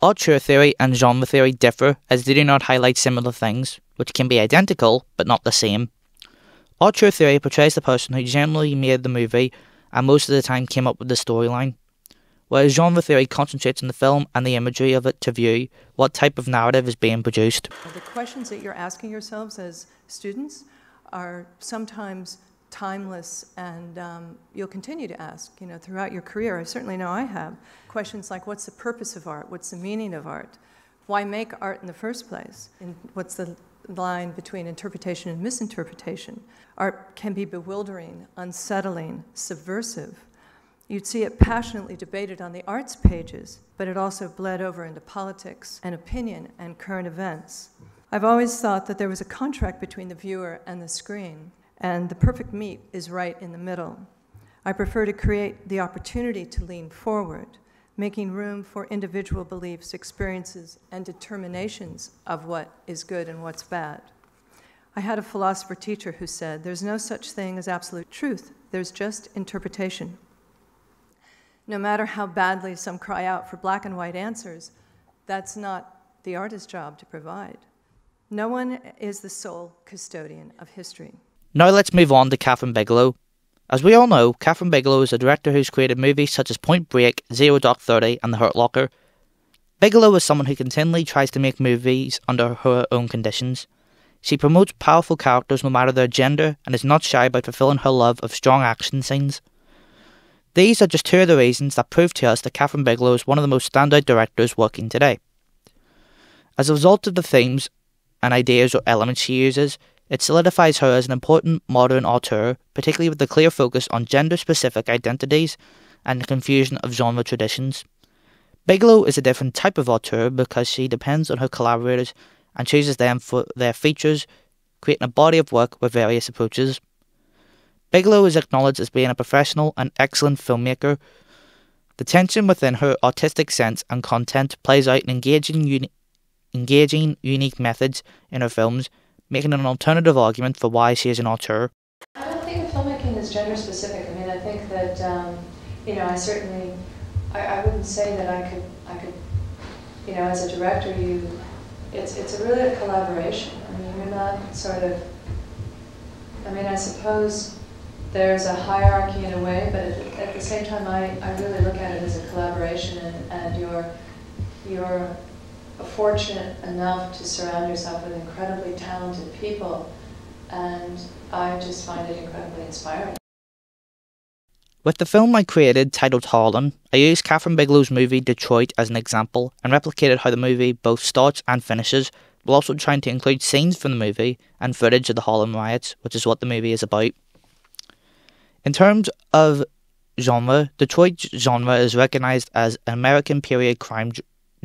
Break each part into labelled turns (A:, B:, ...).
A: Auteur theory and genre theory differ as they do not highlight similar things, which can be identical but not the same. Auteur theory portrays the person who generally made the movie and most of the time came up with the storyline, whereas genre theory concentrates on the film and the imagery of it to view what type of narrative is being produced.
B: The questions that you're asking yourselves as students are sometimes timeless, and you'll continue to ask, throughout your career. I certainly know I have. Questions like, what's the purpose of art? What's the meaning of art? Why make art in the first place? And what's the line between interpretation and misinterpretation? Art can be bewildering, unsettling, subversive. You'd see it passionately debated on the arts pages, but it also bled over into politics and opinion and current events. I've always thought that there was a contract between the viewer and the screen, and the perfect meat is right in the middle. I prefer to create the opportunity to lean forward, making room for individual beliefs, experiences, and determinations of what is good and what's bad. I had a philosopher teacher who said, there's no such thing as absolute truth, there's just interpretation. No matter how badly some cry out for black and white answers, that's not the artist's job to provide. No one is the sole custodian of history.
A: Now let's move on to Kathryn Bigelow. As we all know, Kathryn Bigelow is a director who's created movies such as Point Break, Zero Dark 30 and The Hurt Locker. Bigelow is someone who continually tries to make movies under her own conditions. She promotes powerful characters no matter their gender and is not shy about fulfilling her love of strong action scenes. These are just two of the reasons that prove to us that Kathryn Bigelow is one of the most standout directors working today. As a result of the themes and ideas or elements she uses, it solidifies her as an important modern auteur, particularly with the clear focus on gender-specific identities and the confusion of genre traditions. Bigelow is a different type of auteur because she depends on her collaborators and chooses them for their features, creating a body of work with various approaches. Bigelow is acknowledged as being a professional and excellent filmmaker. The tension within her artistic sense and content plays out in engaging, unique methods in her films, making an alternative argument for why she is an auteur.
C: I don't think filmmaking is gender specific. I mean, I think that I certainly, I wouldn't say that I could, as a director, it's really a collaboration. I mean, you're not sort of, I suppose there's a hierarchy in a way, but at the same time, I really look at it as a collaboration, and you're fortunate enough to surround yourself with incredibly talented people, and I just find it incredibly inspiring.
A: With the film I created, titled Harlem, I used Kathryn Bigelow's movie Detroit as an example and replicated how the movie both starts and finishes, while also trying to include scenes from the movie and footage of the Harlem riots, which is what the movie is about. In terms of genre, Detroit's genre is recognised as an American period crime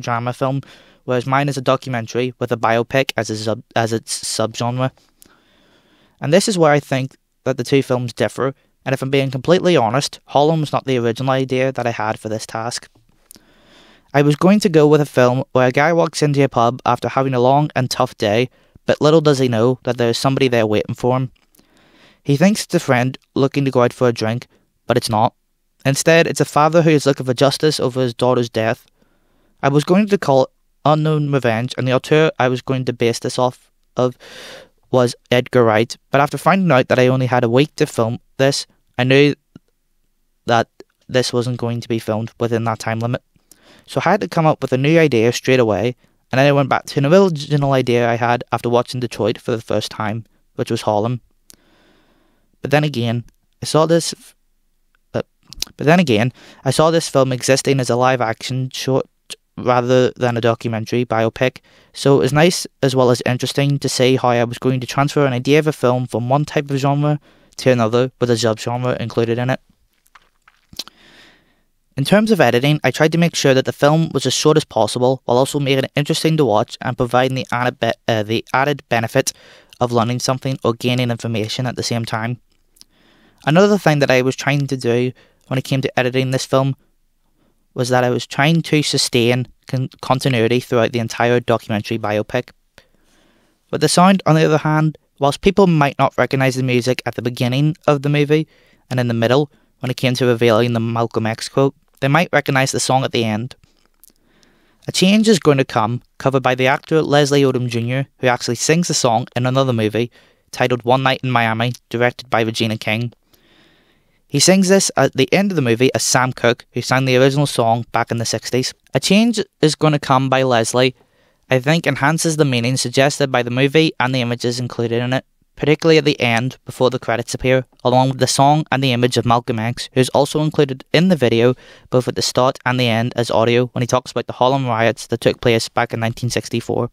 A: drama film, whereas mine is a documentary with a biopic as its subgenre. And this is where I think that the two films differ, and if I'm being completely honest, Harlem was not the original idea that I had for this task. I was going to go with a film where a guy walks into a pub after having a long and tough day, but little does he know that there is somebody there waiting for him. He thinks it's a friend looking to go out for a drink, but it's not. Instead, it's a father who is looking for justice over his daughter's death. I was going to call it Unknown Revenge, and the auteur I was going to base this off of was Edgar Wright, but after finding out that I only had a week to film this, I knew that this wasn't going to be filmed within that time limit. So I had to come up with a new idea straight away, and then I went back to an original idea I had after watching Detroit for the first time, which was Harlem. But then again, I saw this film existing as a live-action short rather than a documentary biopic, so it was nice as well as interesting to see how I was going to transfer an idea of a film from one type of genre to another with a subgenre included in it. In terms of editing, I tried to make sure that the film was as short as possible while also making it interesting to watch and providing the added benefit of learning something or gaining information at the same time. Another thing that I was trying to do when it came to editing this film was that I was trying to sustain continuity throughout the entire documentary biopic. With the sound, on the other hand, whilst people might not recognise the music at the beginning of the movie and in the middle when it came to revealing the Malcolm X quote, they might recognise the song at the end. A Change Is Going to Come, covered by the actor Leslie Odom Jr., who actually sings the song in another movie titled One Night in Miami, directed by Regina King. He sings this at the end of the movie as Sam Cooke, who sang the original song back in the 60s. A Change Is Going to Come by Leslie, I think, enhances the meaning suggested by the movie and the images included in it, particularly at the end before the credits appear, along with the song and the image of Malcolm X, who is also included in the video both at the start and the end as audio when he talks about the Harlem riots that took place back in 1964.